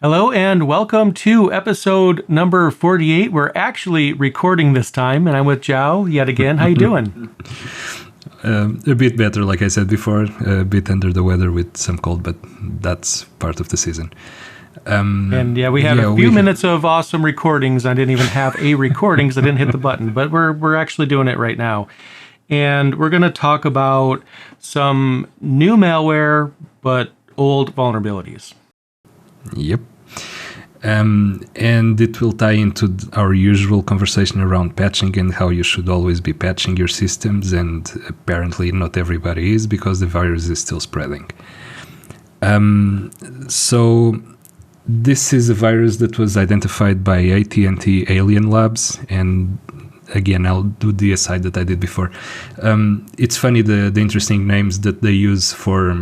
Hello and welcome to episode number 48. We're actually recording this time, and I'm with Joao yet again. How you doing? A bit better, like I said before, a bit under the weather with some cold, but that's part of the season. And we had a few minutes of awesome recordings. I didn't even have a recording because I didn't hit the button, but we're actually doing it right now. And we're going to talk about some new malware, but old vulnerabilities. Yep. And it will tie into our usual conversation around patching and how you should always be patching your systems, and apparently not everybody is because the virus is still spreading. So this is a virus that was identified by AT&T Alien Labs, and again, I'll do the aside that I did before. It's funny the interesting names that they use for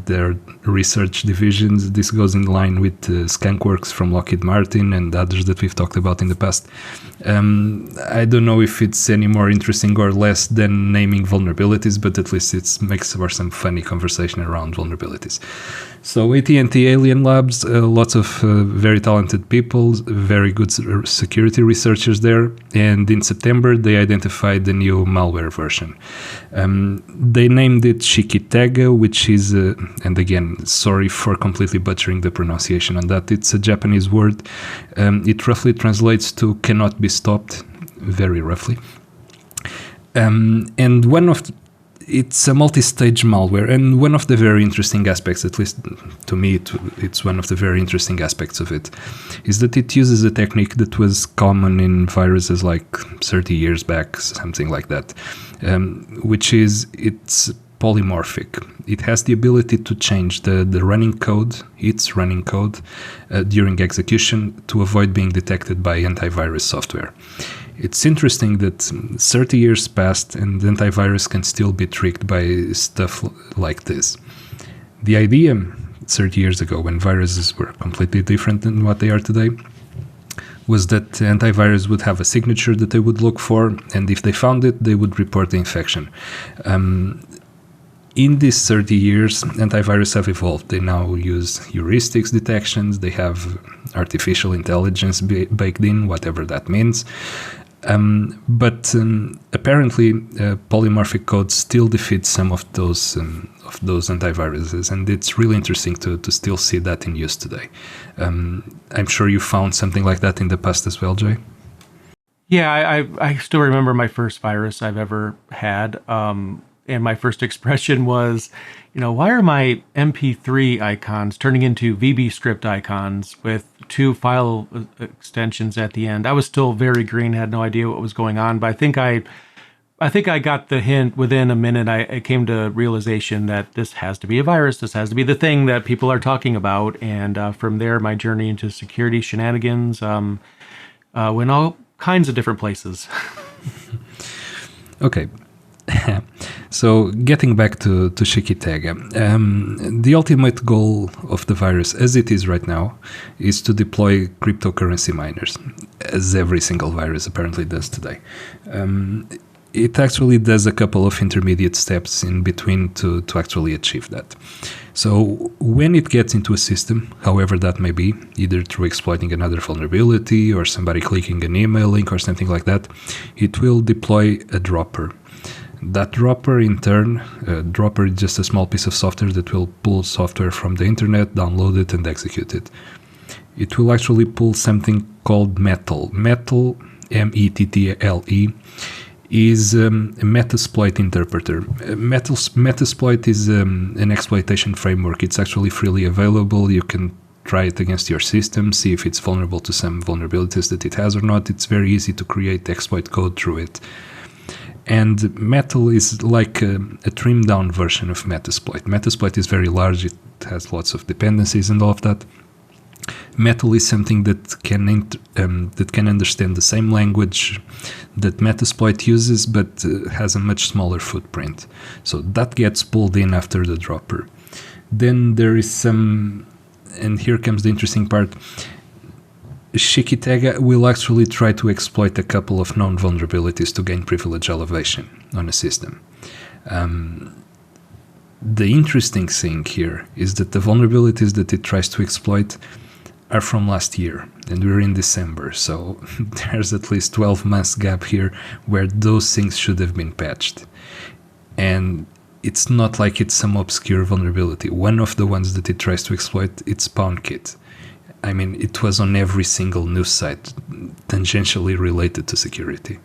their research divisions. This goes in line with Skunkworks from Lockheed Martin and others that we've talked about in the past. I don't know if it's any more interesting or less than naming vulnerabilities, but at least it makes for some funny conversation around vulnerabilities. So AT&T Alien Labs, lots of very talented people, very good security researchers there, and in September they identified the new malware version. They named it Shikitega, which is, and again, sorry for completely butchering the pronunciation on that, it's a Japanese word. It roughly translates to cannot be stopped, very roughly. And it's a multi-stage malware, and one of the very interesting aspects, at least to me, it's one of the very interesting aspects of it, is that it uses a technique that was common in viruses like 30 years back, something like that, which is it's polymorphic. It has the ability to change the running code, its running code, during execution to avoid being detected by antivirus software. It's interesting that 30 years passed and antivirus can still be tricked by stuff like this. The idea 30 years ago, when viruses were completely different than what they are today, was that antivirus would have a signature that they would look for, and if they found it, they would report the infection. In these 30 years, antivirus have evolved. They now use heuristics detections, they have artificial intelligence baked in, whatever that means. But apparently, polymorphic code still defeats some of those antiviruses, and it's really interesting to still see that in use today. I'm sure you found something like that in the past as well, Jay? Yeah, I still remember my first virus I've ever had. And my first expression was, why are my MP3 icons turning into VB script icons with two file extensions at the end? I was still very green, had no idea what was going on, but I think I got the hint within a minute. I came to realization that this has to be a virus. This has to be the thing that people are talking about. And from there, my journey into security shenanigans went all kinds of different places. Okay. So getting back to Shikitega, the ultimate goal of the virus, as it is right now, is to deploy cryptocurrency miners, as every single virus apparently does today. It actually does a couple of intermediate steps in between to actually achieve that. So when it gets into a system, however that may be, either through exploiting another vulnerability or somebody clicking an email link or something like that, it will deploy a dropper. That dropper, in turn, dropper is just a small piece of software that will pull software from the internet, download it, and execute it. It will actually pull something called Metal. Metal, M-E-T-T-L-E, is a Metasploit interpreter. Metasploit is an exploitation framework. It's actually freely available. You can try it against your system, see if it's vulnerable to some vulnerabilities that it has or not. It's very easy to create exploit code through it. And Metal is like a trimmed down version of Metasploit. Metasploit is very large, it has lots of dependencies and all of that. Metal is something that can understand the same language that Metasploit uses, but has a much smaller footprint. So that gets pulled in after the dropper. Then there is some, and here comes the interesting part, Shikitega will actually try to exploit a couple of known vulnerabilities to gain privilege elevation on a system. The interesting thing here is that the vulnerabilities that it tries to exploit are from last year, and we're in December, so there's at least 12 months gap here where those things should have been patched. And it's not like it's some obscure vulnerability. One of the ones that it tries to exploit, it's SpawnKit. I mean, it was on every single news site tangentially related to security.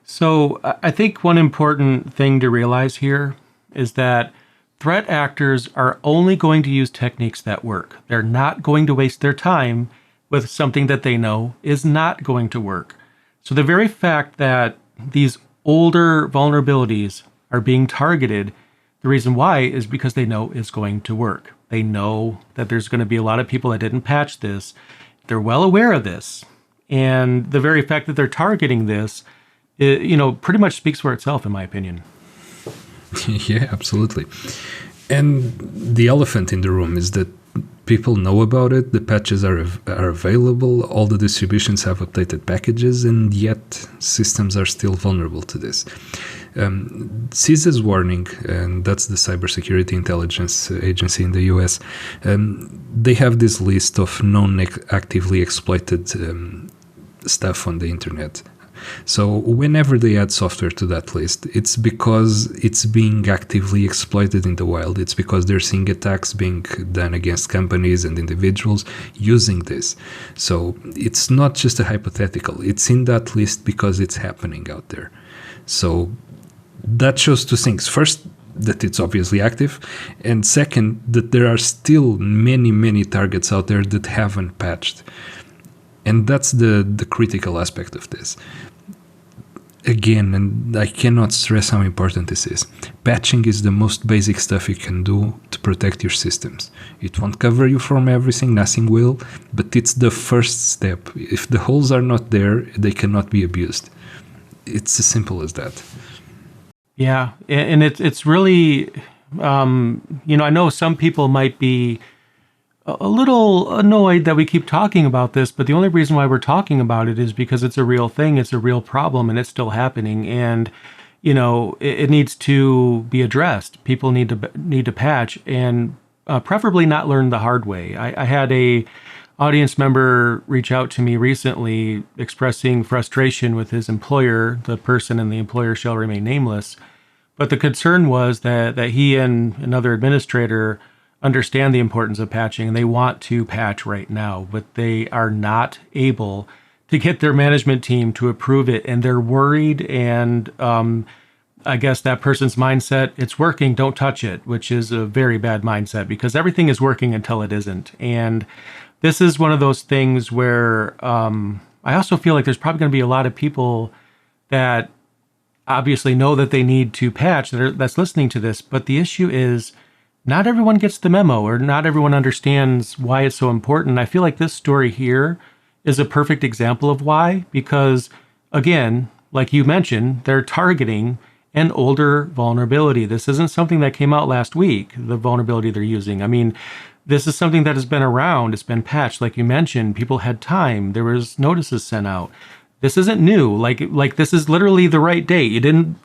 So I think one important thing to realize here is that threat actors are only going to use techniques that work. They're not going to waste their time with something that they know is not going to work. So the very fact that these older vulnerabilities are being targeted, the reason why is because they know it's going to work. They know that there's going to be a lot of people that didn't patch this. They're well aware of this. And the very fact that they're targeting this, pretty much speaks for itself, in my opinion. Yeah, absolutely. And the elephant in the room is that people know about it, the patches are available, all the distributions have updated packages, and yet systems are still vulnerable to this. CISA's warning, and that's the Cybersecurity Intelligence Agency in the US, they have this list of known actively exploited stuff on the internet. So whenever they add software to that list, it's because it's being actively exploited in the wild. It's because they're seeing attacks being done against companies and individuals using this. So it's not just a hypothetical. It's in that list because it's happening out there. So that shows two things. First, that it's obviously active. And second, that there are still many, many targets out there that haven't patched. And that's the critical aspect of this. Again, and I cannot stress how important this is. Patching is the most basic stuff you can do to protect your systems. It won't cover you from everything, nothing will, but it's the first step. If the holes are not there, they cannot be abused. It's as simple as that. Yeah, and it's really, I know some people might be a little annoyed that we keep talking about this, but the only reason why we're talking about it is because it's a real thing, it's a real problem, and it's still happening. And it needs to be addressed. People need to patch, and preferably not learn the hard way. I had a audience member reach out to me recently expressing frustration with his employer. The person and the employer shall remain nameless, but the concern was that he and another administrator understand the importance of patching, and they want to patch right now, but they are not able to get their management team to approve it, and they're worried. And I guess that person's mindset, it's working, don't touch it, which is a very bad mindset, because everything is working until it isn't. And this is one of those things where I also feel like there's probably going to be a lot of people that obviously know that they need to patch that's listening to this, but the issue is not everyone gets the memo, or not everyone understands why it's so important. I feel like this story here is a perfect example of why, because again, like you mentioned, they're targeting an older vulnerability. This isn't something that came out last week, the vulnerability they're using. I mean, this is something that has been around. It's been patched. Like you mentioned, people had time. There was notices sent out. This isn't new. Like this is literally the right date. You didn't,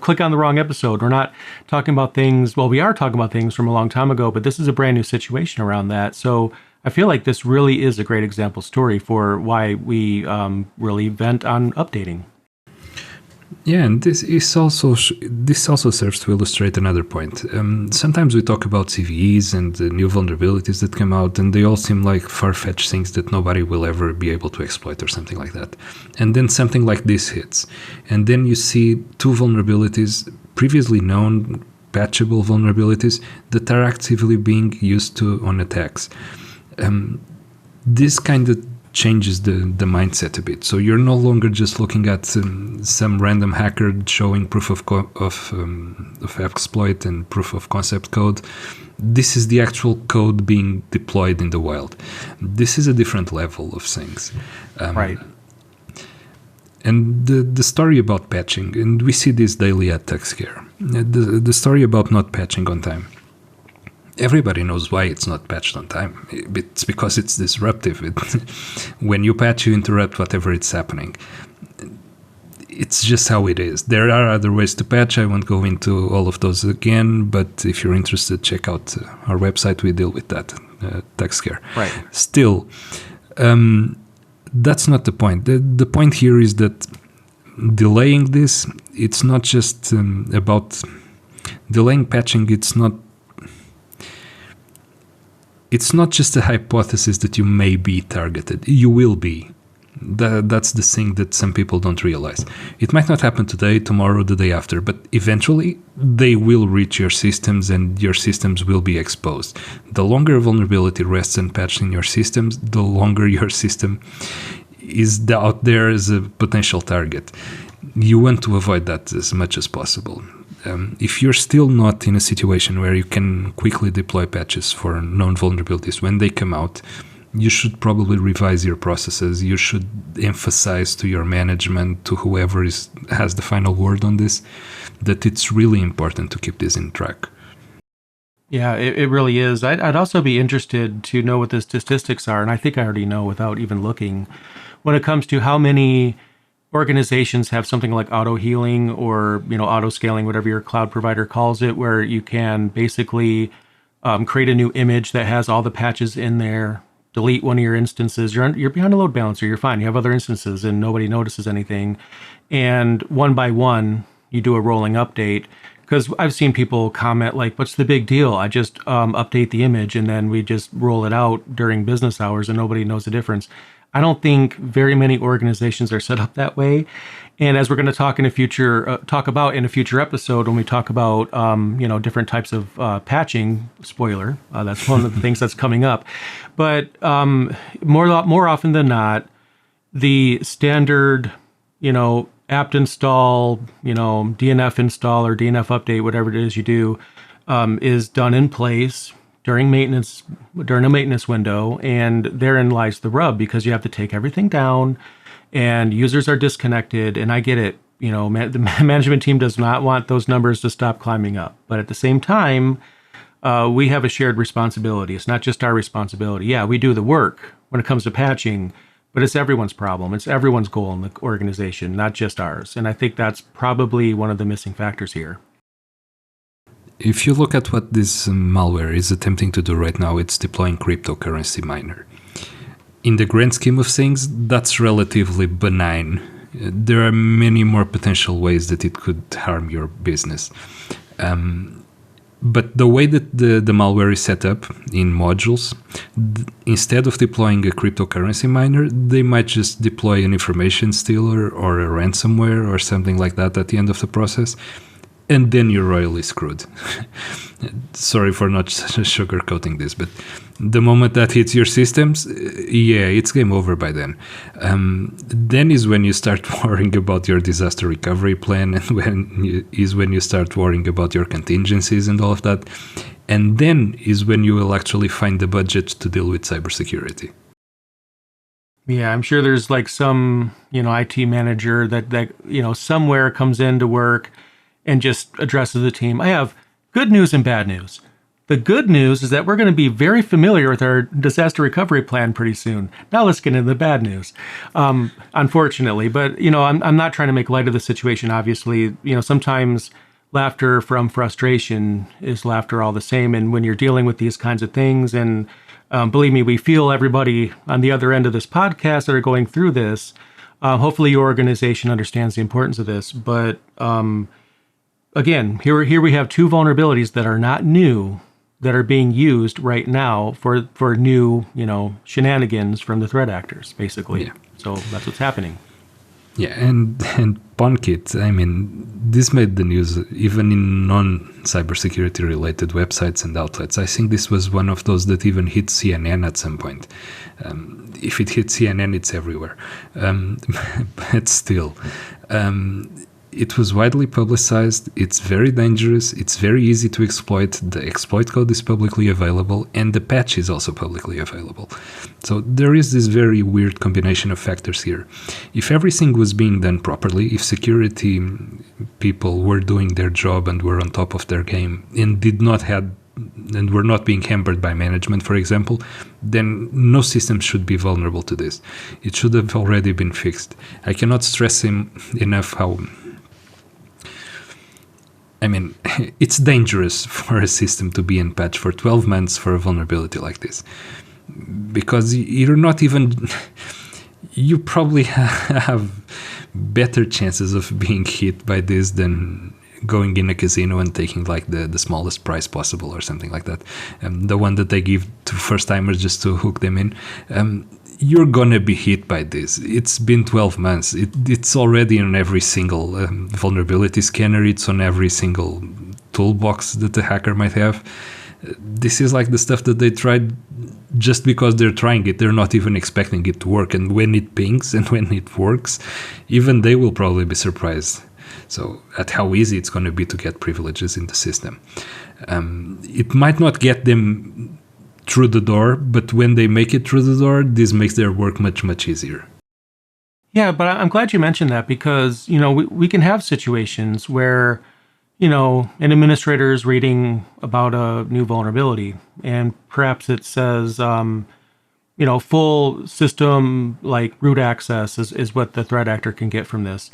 click on the wrong episode. We're not talking about things. Well, we are talking about things from a long time ago, but this is a brand new situation around that. So I feel like this really is a great example story for why we really vent on updating. Yeah, and this also serves to illustrate another point. Sometimes we talk about CVEs and the new vulnerabilities that come out, and they all seem like far-fetched things that nobody will ever be able to exploit or something like that. And then something like this hits, and then you see two vulnerabilities, previously known patchable vulnerabilities, that are actively being used on attacks. This kind of changes the mindset a bit. So you're no longer just looking at some random hacker showing proof of exploit and proof of concept code. This is the actual code being deployed in the wild. This is a different level of things. Right. And the story about patching, and we see this daily at TechScare, the story about not patching on time. Everybody knows why it's not patched on time. It's because it's disruptive. When you patch, you interrupt whatever is happening. It's just how it is. There are other ways to patch. I won't go into all of those again, but if you're interested, check out our website. We deal with that tech scare. Right. Still, that's not the point. The point here is that delaying this, it's not just about delaying patching. It's not just a hypothesis that you may be targeted. You will be. That's the thing that some people don't realize. It might not happen today, tomorrow, the day after, but eventually they will reach your systems and your systems will be exposed. The longer a vulnerability rests unpatched in your systems, the longer your system is out there as a potential target. You want to avoid that as much as possible. If you're still not in a situation where you can quickly deploy patches for known vulnerabilities when they come out, you should probably revise your processes. You should emphasize to your management, to whoever has the final word on this, that it's really important to keep this in track. Yeah, it really is. I'd also be interested to know what the statistics are, and I think I already know without even looking, when it comes to how many organizations have something like auto healing or auto scaling, whatever your cloud provider calls it, where you can basically create a new image that has all the patches in there, delete one of your instances. You're behind a load balancer. You're fine. You have other instances and nobody notices anything. And one by one, you do a rolling update. Because I've seen people comment like, what's the big deal? I just update the image and then we just roll it out during business hours and nobody knows the difference. I don't think very many organizations are set up that way. And as we're going to talk about in a future episode, when we talk about different types of patching, spoiler, that's one of the things that's coming up. But more often than not, the standard apt install, DNF install or DNF update, whatever it is you do, is done in place during a maintenance window, and therein lies the rub, because you have to take everything down and users are disconnected. And I get it, the management team does not want those numbers to stop climbing up, but at the same time, we have a shared responsibility. It's not just our responsibility. Yeah, we do the work when it comes to patching, but it's everyone's problem. It's everyone's goal in the organization, not just ours. And I think that's probably one of the missing factors here. If you look at what this malware is attempting to do right now, it's deploying cryptocurrency miner. In the grand scheme of things, that's relatively benign. There are many more potential ways that it could harm your business. But the way that the malware is set up in modules, instead of deploying a cryptocurrency miner, they might just deploy an information stealer or a ransomware or something like that at the end of the process. And then you're royally screwed. Sorry for not sugarcoating this, but the moment that hits your systems, it's game over by then. Then is when you start worrying about your disaster recovery plan, and when you start worrying about your contingencies and all of that. And then is when you will actually find the budget to deal with cybersecurity. Yeah, I'm sure there's like some, IT manager that somewhere comes into work and just addresses the team. I have good news and bad news. The good news is that we're going to be very familiar with our disaster recovery plan pretty soon. Now let's get into the bad news, unfortunately. But, I'm not trying to make light of the situation, obviously. Sometimes laughter from frustration is laughter all the same. And when you're dealing with these kinds of things, and believe me, we feel everybody on the other end of this podcast that are going through this. Hopefully your organization understands the importance of this. But again, here we have two vulnerabilities that are not new, that are being used right now for new, shenanigans from the threat actors, basically. Yeah. So that's what's happening. Yeah, and PwnKit, this made the news even in non-cybersecurity related websites and outlets. I think this was one of those that even hit CNN at some point. If it hits CNN, it's everywhere. But still, it was widely publicized. It's very dangerous. It's very easy to exploit. The exploit code is publicly available, and the patch is also publicly available. So there is this very weird combination of factors here. If everything was being done properly, if security people were doing their job and were on top of their game and were not being hampered by management, for example, then no system should be vulnerable to this. It should have already been fixed. I cannot stress enough I mean, it's dangerous for a system to be in patch for 12 months for a vulnerability like this. Because you're not even... You probably have better chances of being hit by this than going in a casino and taking like the smallest prize possible or something like that. The one that they give to first timers just to hook them in. You're gonna be hit by this. It's been 12 months. It's already on every single vulnerability scanner. It's on every single toolbox that the hacker might have. This is like the stuff that they tried just because they're trying it. They're not even expecting it to work. And when it pings and when it works, even they will probably be surprised. So at how easy it's going to be to get privileges in the system. It might not get them through the door, but when they make it through the door, this makes their work much, much easier. Yeah, but I'm glad you mentioned that because, we can have situations where, an administrator is reading about a new vulnerability and perhaps it says, full system like root access is what the threat actor can get from this.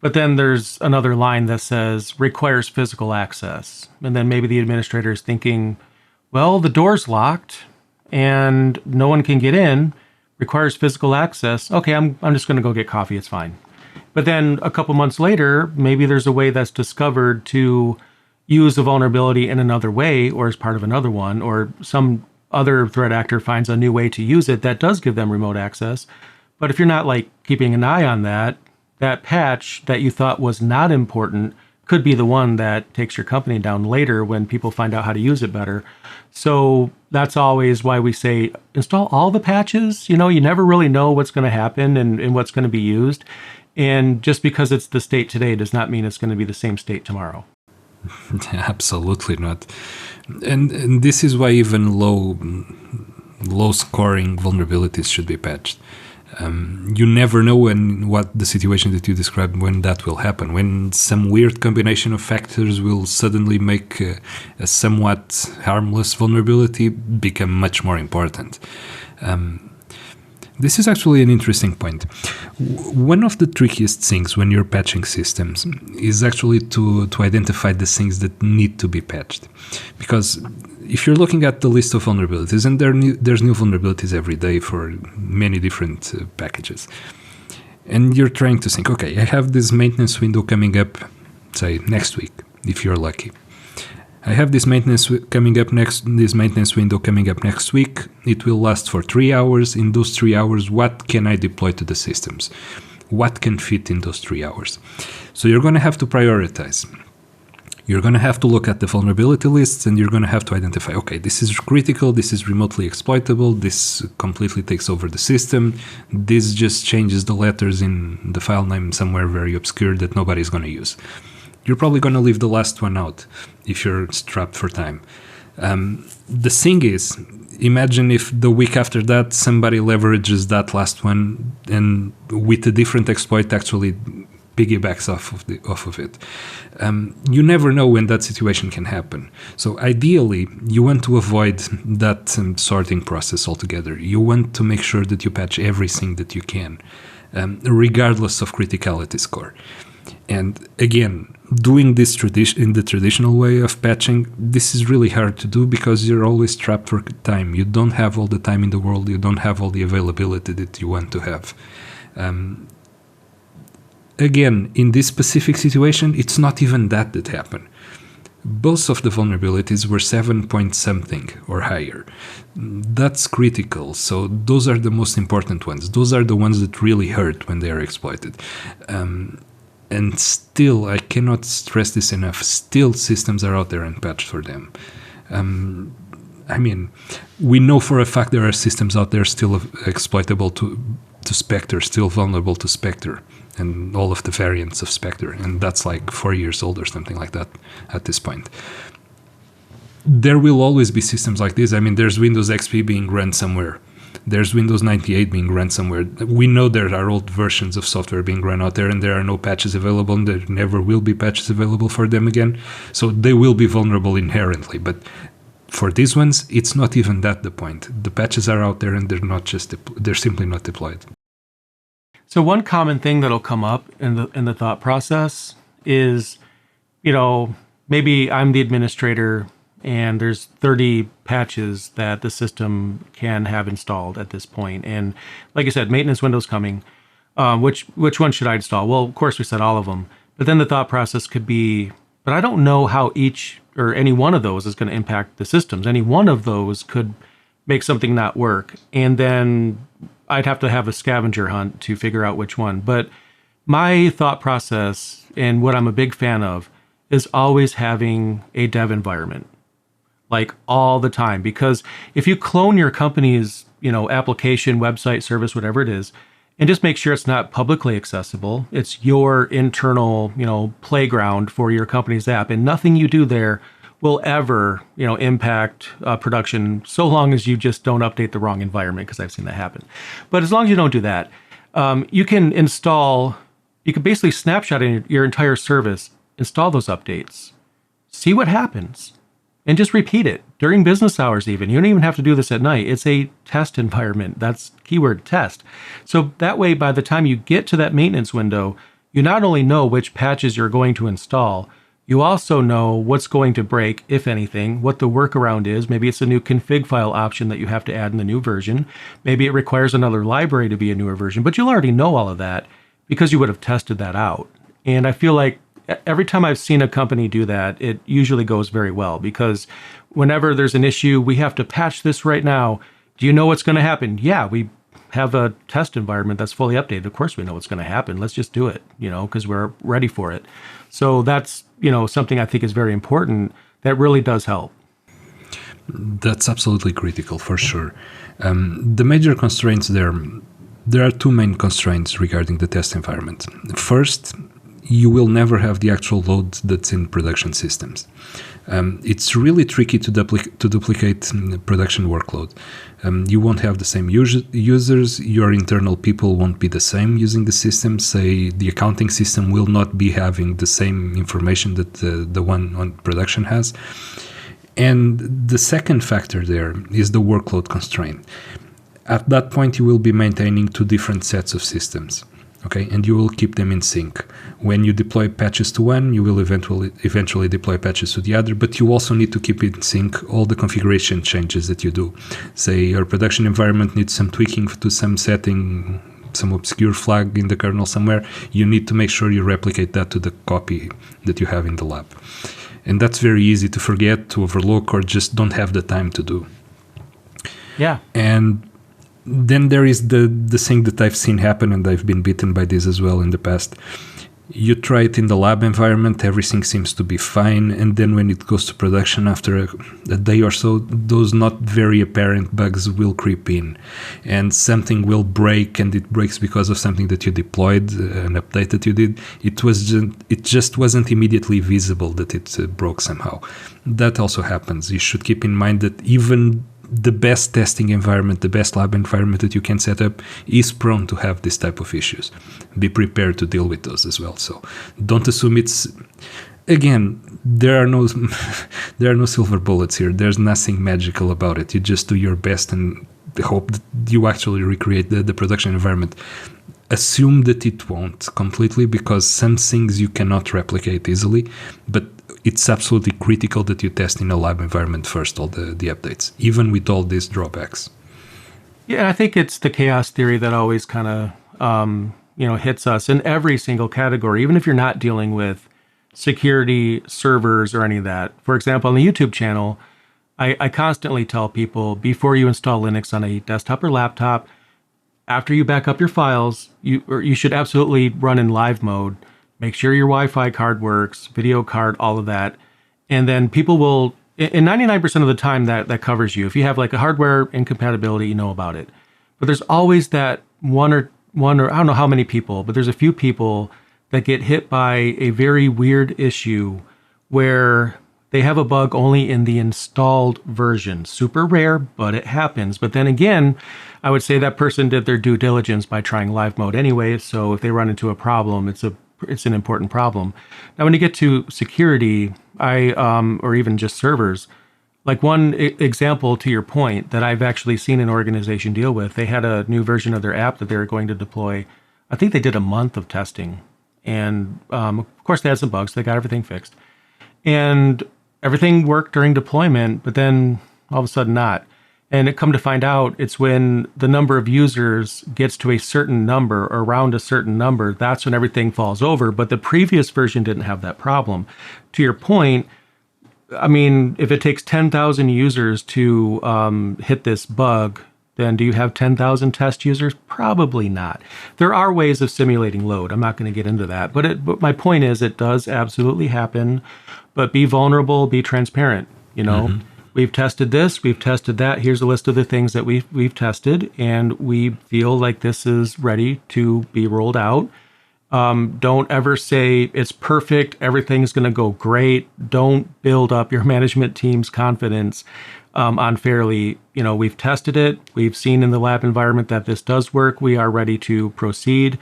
But then there's another line that says requires physical access. And then maybe the administrator is thinking, well, the door's locked and no one can get in, requires physical access. Okay, I'm just going to go get coffee. It's fine. But then a couple months later, maybe there's a way that's discovered to use a vulnerability in another way or as part of another one, or some other threat actor finds a new way to use it that does give them remote access. But if you're not like keeping an eye on that patch that you thought was not important could be the one that takes your company down later when people find out how to use it better. So that's always why we say install all the patches. You never really know what's going to happen and what's going to be used. And just because it's the state today does not mean it's going to be the same state tomorrow. Absolutely not. And this is why even low scoring vulnerabilities should be patched. You never know what the situation that you described, when that will happen, when some weird combination of factors will suddenly make a somewhat harmless vulnerability become much more important. This is actually an interesting point. One of the trickiest things when you're patching systems is actually to identify the things that need to be patched. Because if you're looking at the list of vulnerabilities, and there's new vulnerabilities every day for many different packages, and you're trying to think, okay, I have this maintenance window coming up, say, next week, if you're lucky. I have this maintenance window coming up next week. It will last for 3 hours. In those 3 hours, what can I deploy to the systems? What can fit in those 3 hours? So you're going to have to prioritize. You're going to have to look at the vulnerability lists and you're going to have to identify, okay, this is critical, this is remotely exploitable, this completely takes over the system, this just changes the letters in the file name somewhere very obscure that nobody's going to use. You're probably going to leave the last one out if you're strapped for time. The thing is, imagine if the week after that somebody leverages that last one and with a different exploit actually piggybacks off of it. You never know when that situation can happen. So ideally, you want to avoid that sorting process altogether. You want to make sure that you patch everything that you can, regardless of criticality score. And again, doing this in the traditional way of patching, this is really hard to do because you're always trapped for time. You don't have all the time in the world. You don't have all the availability that you want to have. Again, in this specific situation, it's not even that happened. Both of the vulnerabilities were 7 point something or higher. That's critical. So those are the most important ones. Those are the ones that really hurt when they are exploited. And still, I cannot stress this enough, still systems are out there and patched for them. I mean, we know for a fact there are systems out there still exploitable to Spectre, still vulnerable to Spectre and all of the variants of Spectre. And that's like 4 years old or something like that at this point. There will always be systems like this. I mean, there's Windows XP being run somewhere. There's Windows 98 being run somewhere. We know there are old versions of software being run out there and there are no patches available and there never will be patches available for them again. So they will be vulnerable inherently. But for these ones, it's not even that the point. The patches are out there and they're simply not deployed. So one common thing that'll come up in the thought process is, maybe I'm the administrator and there's 30 patches that the system can have installed at this point. And like I said, maintenance window's coming. Which one should I install? Well, of course, we said all of them. But then the thought process could be, but I don't know how each or any one of those is going to impact the systems. Any one of those could make something not work. And then I'd have to have a scavenger hunt to figure out which one. But my thought process and what I'm a big fan of is always having a dev environment, like all the time. Because if you clone your company's, application, website, service, whatever it is, and just make sure it's not publicly accessible, it's your internal, playground for your company's app, and nothing you do there will ever, impact production, so long as you just don't update the wrong environment, because I've seen that happen. But as long as you don't do that, you can basically snapshot in your entire service, install those updates, see what happens, and just repeat it during business hours even. You don't even have to do this at night. It's a test environment. That's keyword test. So that way, by the time you get to that maintenance window, you not only know which patches you're going to install, you also know what's going to break, if anything, what the workaround is. Maybe it's a new config file option that you have to add in the new version. Maybe it requires another library to be a newer version, but you'll already know all of that because you would have tested that out. And I feel like every time I've seen a company do that, it usually goes very well, because whenever there's an issue, we have to patch this right now. Do you know what's going to happen? Yeah, we have a test environment that's fully updated. Of course we know what's going to happen. Let's just do it, because we're ready for it. So that's, something I think is very important that really does help. That's absolutely critical, for sure. The major constraints there are two main constraints regarding the test environment. First, you will never have the actual load that's in production systems. It's really tricky to duplicate production workload. You won't have the same users. Your internal people won't be the same using the system. Say the accounting system will not be having the same information that the one on production has. And the second factor there is the workload constraint. At that point, you will be maintaining two different sets of systems. Okay, and you will keep them in sync. When you deploy patches to one, you will eventually deploy patches to the other, but you also need to keep in sync all the configuration changes that you do. Say your production environment needs some tweaking to some setting, some obscure flag in the kernel somewhere. You need to make sure you replicate that to the copy that you have in the lab. And that's very easy to forget, to overlook, or just don't have the time to do. Yeah. And then there is the thing that I've seen happen, and I've been bitten by this as well in the past. You try it in the lab environment, everything seems to be fine, and then when it goes to production after a day or so, those not very apparent bugs will creep in, and something will break, and it breaks because of something that you deployed, an update that you did. It just wasn't immediately visible that it broke somehow. That also happens. You should keep in mind that even the best testing environment, the best lab environment that you can set up is prone to have this type of issues. Be prepared to deal with those as well. So don't assume it's, again, there are no silver bullets here. There's nothing magical about it. You just do your best and hope that you actually recreate the production environment. Assume that it won't completely, because some things you cannot replicate easily, but it's absolutely critical that you test in a lab environment first, all the updates, even with all these drawbacks. Yeah, I think it's the chaos theory that always kind of, hits us in every single category, even if you're not dealing with security, servers, or any of that. For example, on the YouTube channel, I constantly tell people, before you install Linux on a desktop or laptop, after you back up your files, you should absolutely run in live mode. Make sure your Wi-Fi card works, video card, all of that. And then people will, in 99% of the time, that covers you. If you have like a hardware incompatibility, you know about it. But there's always that one or I don't know how many people, but there's a few people that get hit by a very weird issue where they have a bug only in the installed version. Super rare, but it happens. But then again, I would say that person did their due diligence by trying live mode anyway. So if they run into a problem, it's an important problem. Now, when you get to security, or even just servers, like one example to your point that I've actually seen an organization deal with, they had a new version of their app that they were going to deploy. I think they did a month of testing. And of course, they had some bugs. They got everything fixed. And everything worked during deployment, but then all of a sudden not. And it come to find out, it's when the number of users gets to a certain number or around a certain number, that's when everything falls over. But the previous version didn't have that problem. To your point, I mean, if it takes 10,000 users to hit this bug, then do you have 10,000 test users? Probably not. There are ways of simulating load. I'm not going to get into that. But my point is, it does absolutely happen. But be vulnerable, be transparent. You know, we've tested this, we've tested that. Here's a list of the things that we've tested, and we feel like this is ready to be rolled out. Don't ever say it's perfect, everything's going to go great. Don't build up your management team's confidence unfairly. You know, we've tested it. We've seen in the lab environment that this does work. We are ready to proceed.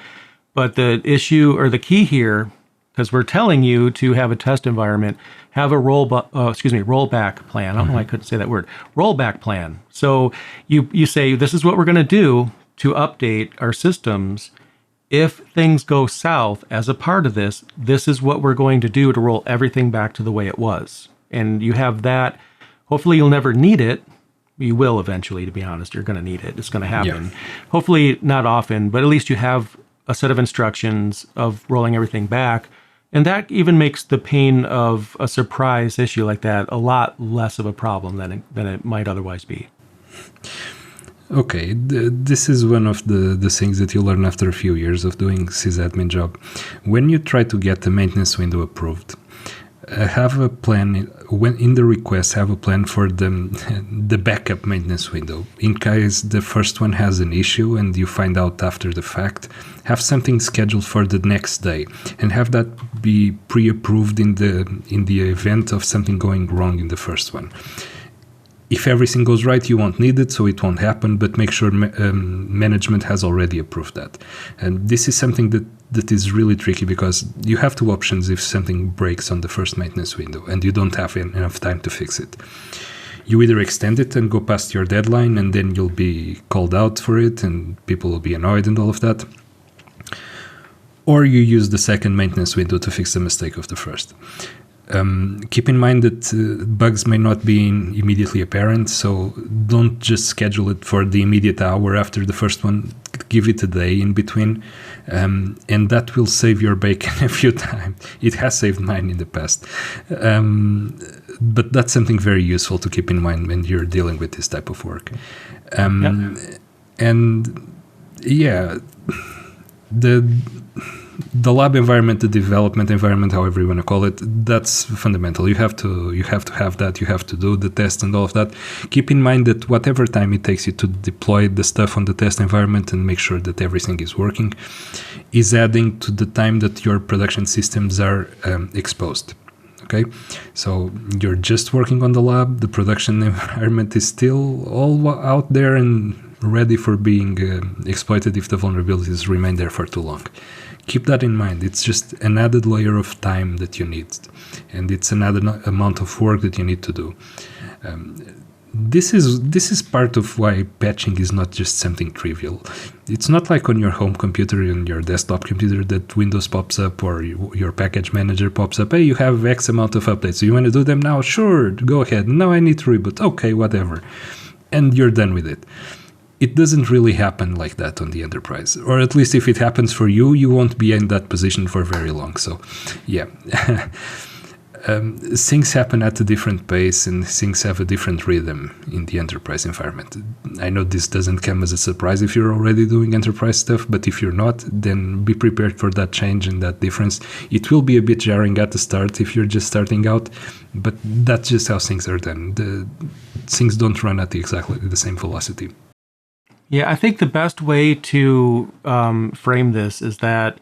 But the issue or the key here, because we're telling you to have a test environment, have a rollback plan. I don't know why I couldn't say that word. Rollback plan. So you say, this is what we're going to do to update our systems. If things go south as a part of this, this is what we're going to do to roll everything back to the way it was. And you have that. Hopefully you'll never need it. You will eventually, to be honest. You're going to need it. It's going to happen. Yeah. Hopefully not often, but at least you have a set of instructions of rolling everything back. And that even makes the pain of a surprise issue like that a lot less of a problem than it might otherwise be. Okay, this is one of the things that you learn after a few years of doing sysadmin job. When you try to get the maintenance window approved, have a plan when in the request. Have a plan for the backup maintenance window in case the first one has an issue and you find out after the fact. Have something scheduled for the next day and have that be pre-approved in the event of something going wrong in the first one. If everything goes right, you won't need it, so it won't happen, but make sure management has already approved that. And this is something that is really tricky because you have two options if something breaks on the first maintenance window and you don't have enough time to fix it. You either extend it and go past your deadline and then you'll be called out for it and people will be annoyed and all of that. Or you use the second maintenance window to fix the mistake of the first. Keep in mind that bugs may not be immediately apparent, so don't just schedule it for the immediate hour after the first one. Give it a day in between, and that will save your bacon a few times. It has saved mine in the past. But that's something very useful to keep in mind when you're dealing with this type of work. And yeah, the lab environment, the development environment, however you want to call it, that's fundamental. You have to have that. You have to do the test and all of that. Keep in mind that whatever time it takes you to deploy the stuff on the test environment and make sure that everything is working is adding to the time that your production systems are exposed. Okay, so you're just working on the lab. The production environment is still all out there and ready for being exploited if the vulnerabilities remain there for too long. Keep that in mind. It's just an added layer of time that you need, and it's another amount of work that you need to do. This is part of why patching is not just something trivial. It's not like on your home computer and your desktop computer that Windows pops up or your package manager pops up. Hey, you have X amount of updates. So you want to do them now? Sure, go ahead. Now I need to reboot. Okay, whatever. And you're done with it. It doesn't really happen like that on the enterprise. Or at least if it happens for you, you won't be in that position for very long. So, yeah. Things happen at a different pace and things have a different rhythm in the enterprise environment. I know this doesn't come as a surprise if you're already doing enterprise stuff, but if you're not, then be prepared for that change and that difference. It will be a bit jarring at the start if you're just starting out, but that's just how things are done. Things don't run at exactly the same velocity. Yeah, I think the best way to frame this is that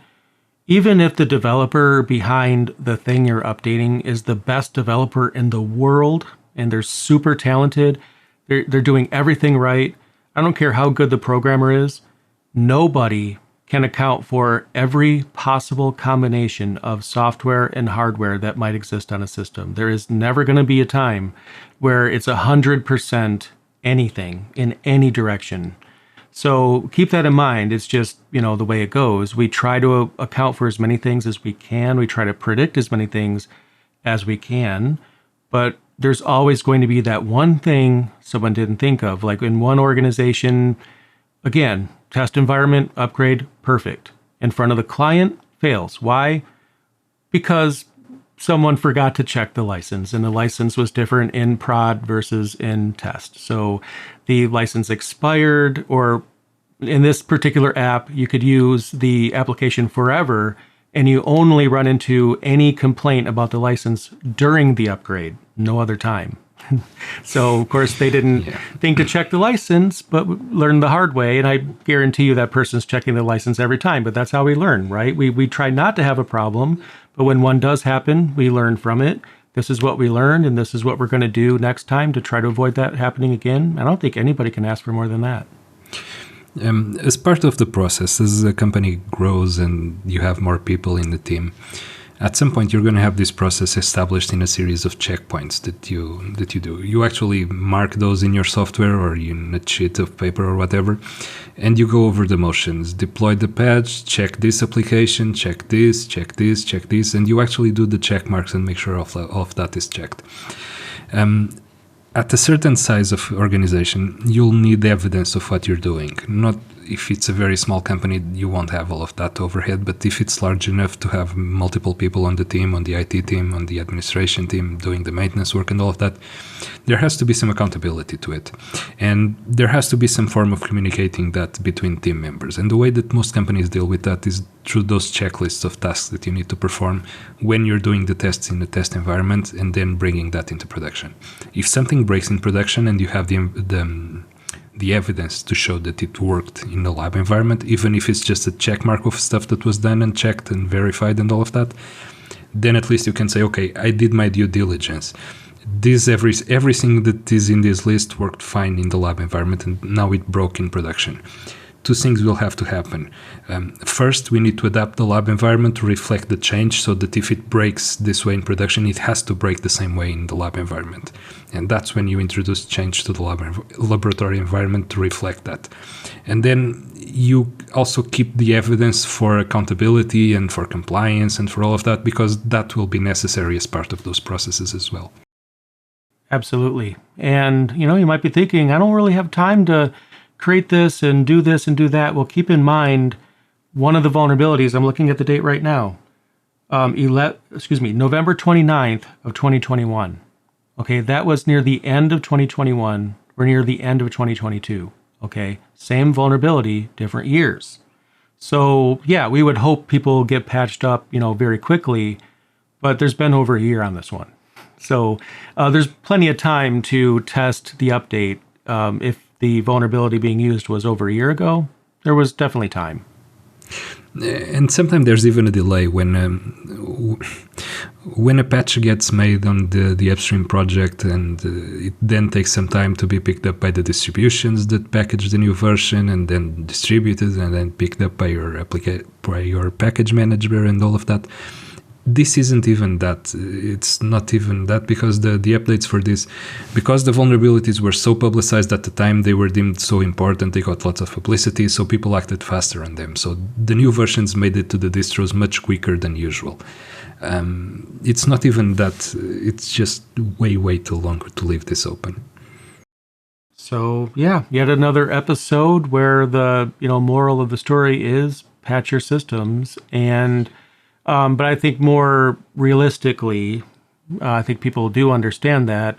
even if the developer behind the thing you're updating is the best developer in the world and they're super talented, they're doing everything right, I don't care how good the programmer is, nobody can account for every possible combination of software and hardware that might exist on a system. There is never going to be a time where it's 100% anything in any direction. So keep that in mind. It's just, the way it goes. We try to account for as many things as we can. We try to predict as many things as we can. But there's always going to be that one thing someone didn't think of. Like in one organization, again, test environment, upgrade, perfect. In front of the client, fails. Why? Because someone forgot to check the license, and the license was different in prod versus in test. So the license expired, or in this particular app, you could use the application forever, and you only run into any complaint about the license during the upgrade, no other time. So, of course, they didn't think to check the license, but learned the hard way. And I guarantee you that person's checking the license every time. But that's how we learn, right? We try not to have a problem. But when one does happen, we learn from it. This is what we learned, and this is what we're going to do next time to try to avoid that happening again. I don't think anybody can ask for more than that. As part of the process, as a company grows and you have more people in the team, at some point you're going to have this process established in a series of checkpoints that you do. You actually mark those in your software or in a sheet of paper or whatever, and you go over the motions. Deploy the patch, check this application, check this, check this, check this, and you actually do the check marks and make sure all of that is checked. At a certain size of organization, you'll need evidence of what you're doing. Not if it's a very small company, you won't have all of that overhead, but if it's large enough to have multiple people on the team, on the IT team, on the administration team, doing the maintenance work and all of that, there has to be some accountability to it. And there has to be some form of communicating that between team members. And the way that most companies deal with that is through those checklists of tasks that you need to perform when you're doing the tests in the test environment and then bringing that into production. If something breaks in production and you have the evidence to show that it worked in the lab environment, even if it's just a check mark of stuff that was done and checked and verified and all of that, then at least you can say, okay, I did my due diligence. Everything that is in this list worked fine in the lab environment, and now it broke in production. Two things will have to happen. First, we need to adapt the lab environment to reflect the change so that if it breaks this way in production, it has to break the same way in the lab environment. And that's when you introduce change to the laboratory environment to reflect that. And then you also keep the evidence for accountability and for compliance and for all of that, because that will be necessary as part of those processes as well. Absolutely. And, you might be thinking, I don't really have time to create this and do that. Well, keep in mind, one of the vulnerabilities, I'm looking at the date right now, November 29th of 2021. Okay, that was near the end of 2021 or near the end of 2022. Okay, same vulnerability, different years. So yeah, we would hope people get patched up, very quickly, but there's been over a year on this one. So there's plenty of time to test the update. If the vulnerability being used was over a year ago, there was definitely time. And sometimes there's even a delay when a patch gets made on the upstream project, and it then takes some time to be picked up by the distributions that package the new version, and then distributed, and then picked up by your package manager and all of that. This isn't even that. It's not even that, because the updates for this, because the vulnerabilities were so publicized at the time, they were deemed so important, they got lots of publicity, so people acted faster on them. So the new versions made it to the distros much quicker than usual. It's not even that. It's just way too long to leave this open. So yeah, yet another episode where the moral of the story is patch your systems. And but I think more realistically, I think people do understand that.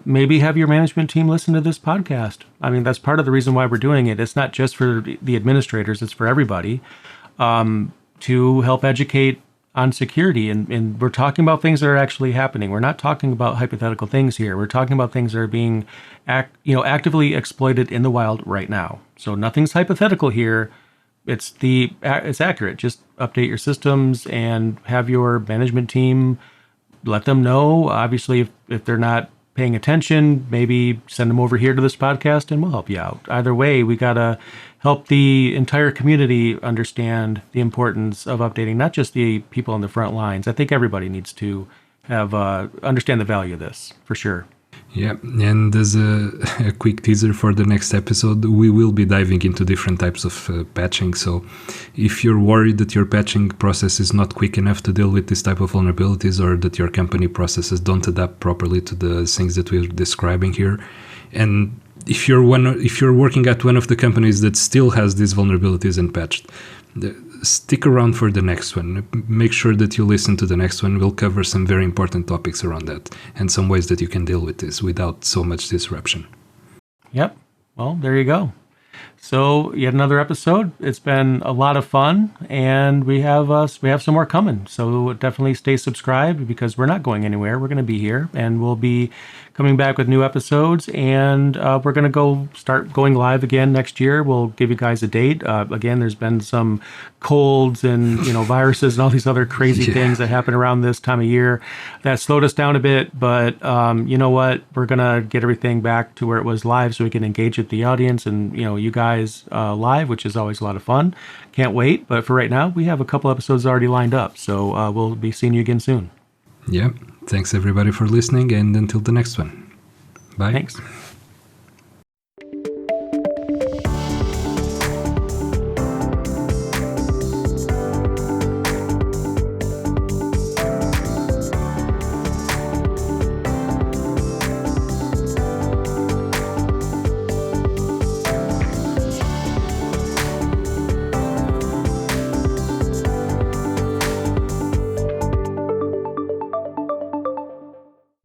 Maybe have your management team listen to this podcast. I mean, that's part of the reason why we're doing it. It's not just for the administrators, it's for everybody, to help educate on security. And we're talking about things that are actually happening. We're not talking about hypothetical things here. We're talking about things that are being actively exploited in the wild right now. So nothing's hypothetical here. It's accurate. Just update your systems and have your management team let them know. Obviously, if they're not paying attention, maybe send them over here to this podcast and we'll help you out. Either way, we got to help the entire community understand the importance of updating, not just the people on the front lines. I think everybody needs to have understand the value of this, for sure. Yeah, and as a quick teaser for the next episode, we will be diving into different types of patching. So if you're worried that your patching process is not quick enough to deal with this type of vulnerabilities, or that your company processes don't adapt properly to the things that we're describing here, and if you're working at one of the companies that still has these vulnerabilities unpatched, stick around for the next one. Make sure that you listen to the next one. We'll cover some very important topics around that and some ways that you can deal with this without so much disruption. Yep. Well, there you go. So yet another episode. It's been a lot of fun, and we have some more coming. So definitely stay subscribed, because we're not going anywhere. We're going to be here, and we'll be coming back with new episodes. And we're going to start going live again next year. We'll give you guys a date. Again, there's been some colds and viruses and all these other crazy things that happen around this time of year that slowed us down a bit. But you know what? We're gonna get everything back to where it was live, so we can engage with the audience and you guys live, which is always a lot of fun. Can't wait. But for right now, we have a couple episodes already lined up, so we'll be seeing you again soon. Yeah. Thanks everybody for listening, and until the next one. Bye. Thanks.